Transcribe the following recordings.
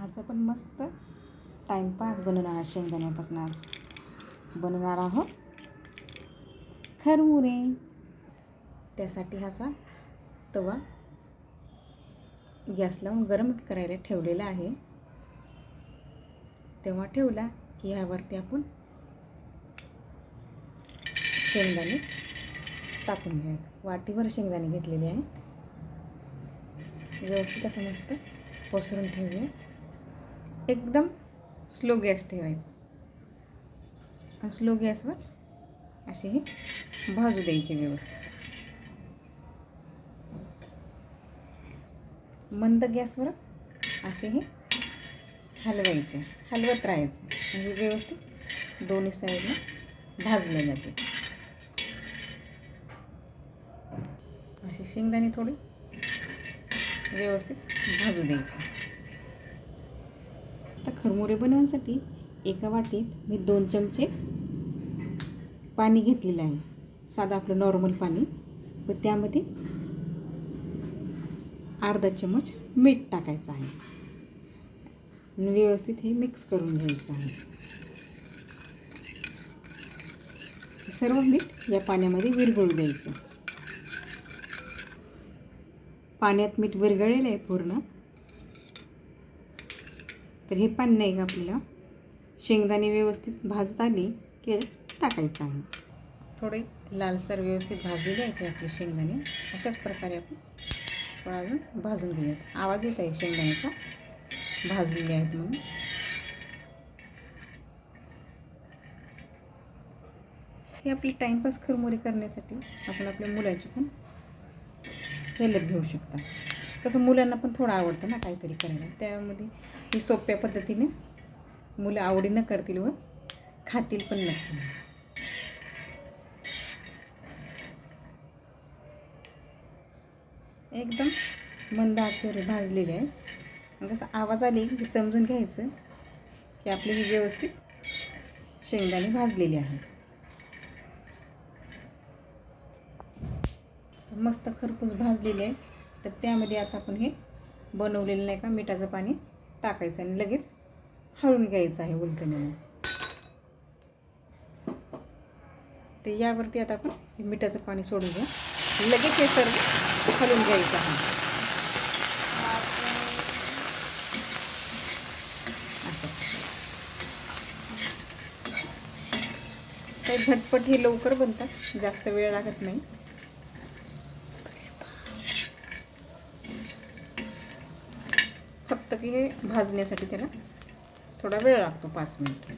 आज आपण मस्त टाईमपास बनवणार शेंगदाण्यापासून आज बनवणार आहोत खरमुरे। त्यासाठी असा तवा गॅस लावून गरम करायला ठेवलेला आहे। तेव्हा ठेवला की यावरती आपण शेंगदाणे टाकून घ्यायचे। वाटीभर शेंगदाणे घेतलेले आहे। व्यवस्थित असं मस्त पसरून ठेवूया। एकदम स्लो गॅस ठेवायचा। स्लो गॅसवर असे हे भाजू द्यायचे व्यवस्थित। मंद गॅसवर असे हे हलवायचे, हलवत राहायचे म्हणजे व्यवस्थित दोन्ही साईडला भाजले जाते। असे शेंगदाणे थोडे व्यवस्थित भाजू द्यायचे। आता खरमुरे बनवण्यासाठी एका वाटीत मी 2 चमचे पाणी घेतलेलं आहे, साधं आपलं नॉर्मल पाणी। व त्यामध्ये अर्धा चमच मीठ टाकायचं आहे आणि व्यवस्थित हे मिक्स करून घ्यायचं आहे। सर्व मीठ या पाण्यामध्ये विरघळू द्यायचं। पाण्यात मीठ विरघळलेलं आहे पूर्ण, तर हे पाणी नाही का आपल्याला शेंगदाणे व्यवस्थित भाजत आली की टाकायचं आहे। थोडे लालसर व्यवस्थित भाजले घ्यायचे आपले शेंगदाणे। अशाच प्रकारे आपण थोडा अजून भाजून घेऊयात। आवाज येत आहे शेंगदाण्याचा भाजलेले आहेत म्हणून। हे आपले टाईमपास खरमुरे करण्यासाठी आपण आपल्या मुलाची पण हेल्प घेऊ शकता। तसं मुलांना पण थोडं आवडतं ना काहीतरी करायला, त्यामध्ये ही सोप्या पद्धतीने मुलं आवडीनं करतील व खातील पण नक्की। एकदम मंद आचेवर भाजलेले आहे। कसं आवाज आले की समजून घ्यायचं की आपले हे व्यवस्थित शेंगदाणे भाजलेले आहेत। मस्त खरपूस भाजलेले आहे, तर त्यामध्ये आता आपण हे बनवलेलं नाही का मिठाचं पाणी टाकायचं आणि लगेच हळून घ्यायचं आहे उलटण्याने। ते यावरती आता आपण हे मिठाचं पाणी सोडून घ्या, लगेच हे सर्व हलवून घ्यायचं आहे। असं काही झटपट हे लवकर बनतात, जास्त वेळ लागत नाही। फक्त की हे भाजण्यासाठी त्याला थोडा वेळ लागतो, 5 मिनिट।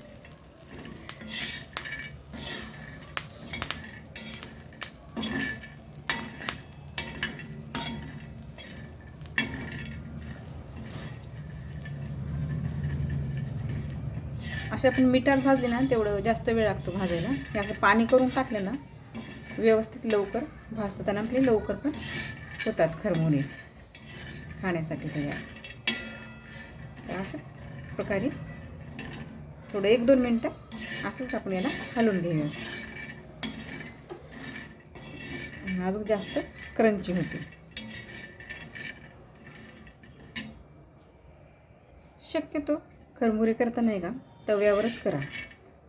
अशा आपण मिठात भाजले ना तेवढं जास्त वेळ लागतो भाजायला। हे असं पाणी करून टाकलं ना व्यवस्थित लवकर भाजतात आणि आपले लवकर पण होतात खरमुरे खाण्यासाठी तयार। तर अशाच प्रकारे थोडं 1-2 मिनटं असंच आपण याला हलवून घेऊया, अजून जास्त क्रंची होते। शक्यतो खरमुरे करताना नाही का तव्यावरच करा।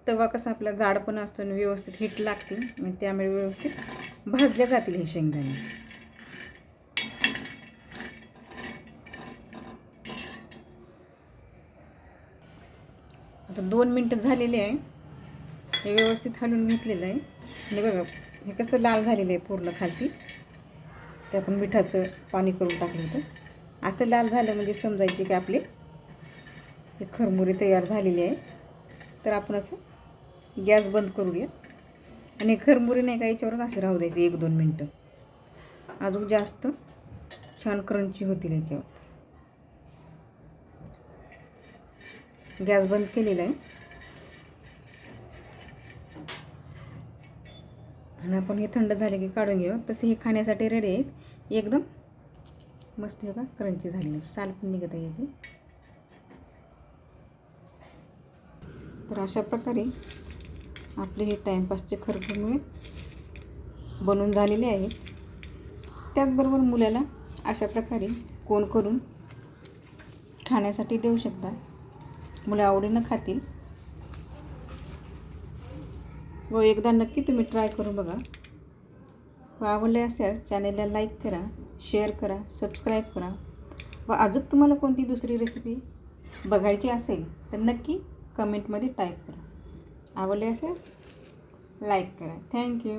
तवा कसा आपला जाड पण असतो आणि व्यवस्थित हीट लागते आणि त्यामुळे व्यवस्थित भाजल्या जातील हे शेंगदाणे। आता 2 मिनटं झालेले आहे, हे व्यवस्थित हलवून घेतलेलं आहे आणि बघा हे कसं लाल झालेलं आहे पूर्ण खालती। ते आपण मिठाचं पाणी करून टाकलं होतं। असं लाल झालं म्हणजे समजायचे की आपले हे खरमुरे तयार झालेले आहे। तर आपण असं गॅस बंद करूया आणि खरमुरे नाही का याच्यावरच असे राहू द्यायचे 1-2 मिनटं, अजून जास्त छान क्रंची होतील याच्यावर। गॅस बंद केलेला आहे आणि आपण हे थंड झाले की काढून घेऊ। तसे हे खाण्यासाठी रेडी आहेत, एकदम मस्त हे का क्रंची झालेली, साल पण निघत आहे याची। तर अशा प्रकारे आपले हे टाईमपासचे खरमुरे बनवून झालेले आहेत। त्याचबरोबर मुलाला अशा प्रकारे कोण करून खाण्यासाठी देऊ शकता. मुलं आवडीनं खातील. व एकदा नक्की तुम्ही ट्राय करून बघा. व आवडले असल्यास चॅनेलला लाईक करा, शेअर करा, सबस्क्राईब करा. व अजून तुम्हाला कोणती दुसरी रेसिपी बघायची असेल तर नक्की कमेंटमध्ये टाईप करा. आवडले असेल लाईक करा. थँक्यू.